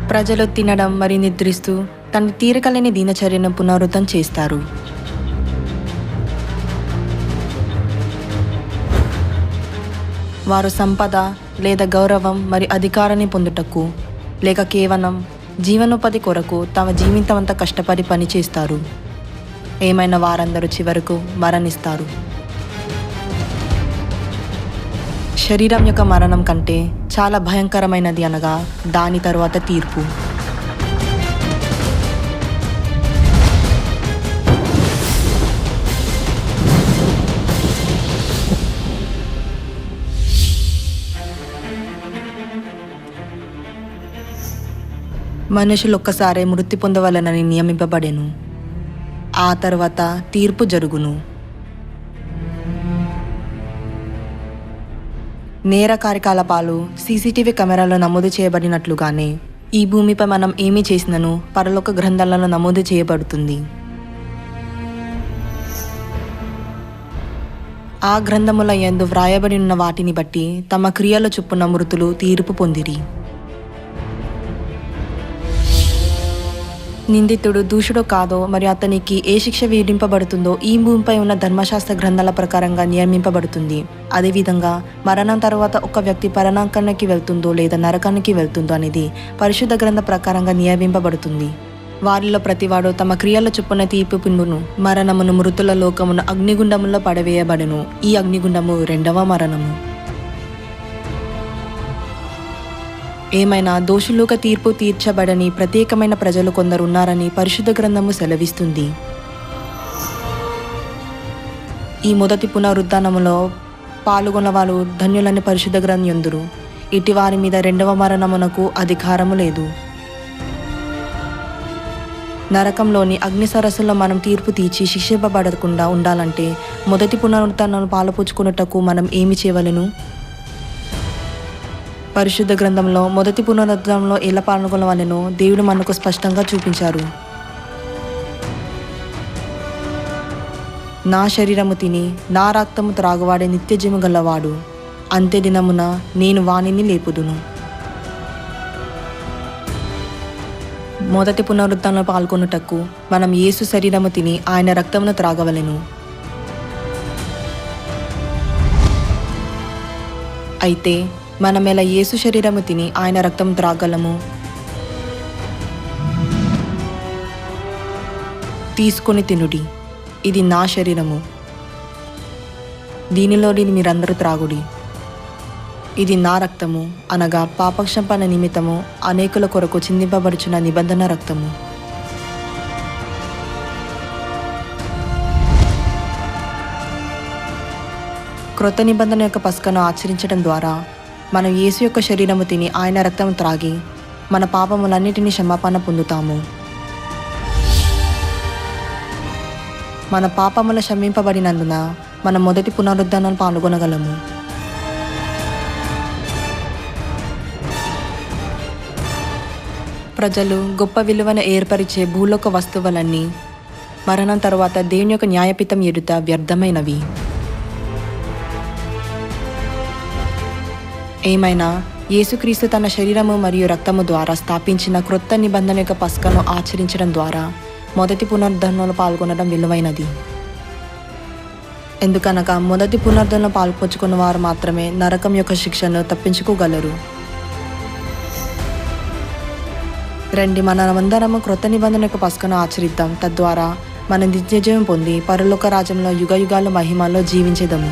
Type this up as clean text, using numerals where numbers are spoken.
ప్రజలు తినడం మరియు నిద్రిస్తూ తన తీరకలేని దినచర్యను పునరుద్ధం చేస్తారు. వారు సంపద లేదా గౌరవం మరియు అధికారాన్ని పొందుటకు లేక కేవలం జీవనోపాధి కొరకు తమ జీవితమంతా కష్టపడి పనిచేస్తారు. ఏమైనా వారందరూ చివరకు మరణిస్తారు. శరీరం యొక్క మరణం కంటే చాలా భయంకరమైనది అనగా దాని తరువాత తీర్పు. మనుషులు ఒక్కసారే మృతి పొందవలనని నియమింపబడెను. ఆ తర్వాత తీర్పు జరుగును. నేర కార్యకలాపాలు సీసీటీవీ కెమెరాలో నమోదు చేయబడినట్లుగానే ఈ భూమిపై మనం ఏమి చేసినను పరలోక గ్రంథాలలో నమోదు చేయబడుతుంది. ఆ గ్రంథముల యందు వ్రాయబడి ఉన్న వాటిని బట్టి తమ క్రియల చొప్పున మృతులు తీర్పు పొందిరి. నిందితుడు దూషుడో కాదో మరియు అతనికి ఏ శిక్ష విధింపబడుతుందో ఈ భూమిపై ఉన్న ధర్మశాస్త్ర గ్రంథాల ప్రకారంగా నియమింపబడుతుంది. అదేవిధంగా మరణం తర్వాత ఒక వ్యక్తి పరలోకానికి వెళ్తుందో లేదా నరకానికి వెళ్తుందో అనేది పరిశుద్ధ గ్రంథ ప్రకారంగా నియమింపబడుతుంది. వారిలో ప్రతివాడు తమ క్రియల చొప్పున తీర్పు పొందును. మరణమును మృతుల లోకమును అగ్నిగుండములో పడవేయబడెను. ఈ అగ్నిగుండము రెండవ మరణము. ఏమైనా దోషులుగా తీర్పు తీర్చబడని ప్రత్యేకమైన ప్రజలు కొందరు ఉన్నారని పరిశుద్ధ గ్రంథము సెలవిస్తుంది. ఈ మొదటి పునరుద్ధానములో పాల్గొన్న వారు ధన్యులని పరిశుద్ధ గ్రంథం యందురు. ఇటు వారి మీద రెండవ మరణమునకు అధికారము లేదు. నరకంలోని అగ్ని సరస్సులో మనం తీర్పు తీర్చి శిక్షింపబడకుండా ఉండాలంటే మొదటి పునరుద్ధానంలో పాలుపుచ్చుకున్నటకు మనం ఏమి చేయవలెను? పరిశుద్ధ గ్రంథంలో మొదటి పునరుద్ధానంలో ఎలా పాల్గొనవలెనో దేవుడు మనకు స్పష్టంగా చూపించారు. నా శరీరము తిని నా రక్తము త్రాగువాడే నిత్యజీవము గలవాడు. అంత్య దినమున నేను వానిని లేపుదును. మొదటి పునరుద్ధానంలో పాల్గొనుటకు మనం యేసు శరీరము తిని ఆయన రక్తమును త్రాగవలెను. అయితే మనం ఎలా యేసు శరీరము తిని ఆయన రక్తం త్రాగలము? తీసుకొని తినుడి, ఇది నా శరీరము, దీనిలోని మీరందరూ త్రాగుడి. ఇది నా రక్తము అనగా పాపక్షమాపణ నిమిత్తము అనేకుల కొరకు చిందింపబడుచున్న నిబంధన రక్తము. క్రొత్త నిబంధన యొక్క పస్కను ఆచరించడం ద్వారా మనం యేసు యొక్క శరీరము తిని ఆయన రక్తం త్రాగి మన పాపములన్నిటినీ క్షమాపణ పొందుతాము. మన పాపముల క్షమింపబడినందున మనం మొదటి పునరుద్ధానంలో పాల్గొనగలము. ప్రజలు గొప్ప విలువను ఏర్పరిచే భూలోక వస్తువులన్నీ మరణం తరువాత దేవుని యొక్క న్యాయపీఠం ఎదుట వ్యర్థమైనవి. ఏమైనా యేసుక్రీస్తు తన శరీరము మరియు రక్తము ద్వారా స్థాపించిన క్రొత్త నిబంధన యొక్క పస్కను ఆచరించడం ద్వారా మొదటి పునరుద్ధరణలో పాల్గొనడం విలువైనది. ఎందుకనగా మొదటి పునరుద్ధరణలో పాల్పంచుకున్న వారు మాత్రమే నరకం యొక్క శిక్షను తప్పించుకోగలరు. రండి, మనమందరము క్రొత్త నిబంధన యొక్క పస్కను ఆచరిద్దాం. తద్వారా మనం నిత్యజీవం పొంది పరలోక రాజ్యంలో యుగ యుగాలు మహిమలో జీవించేదము.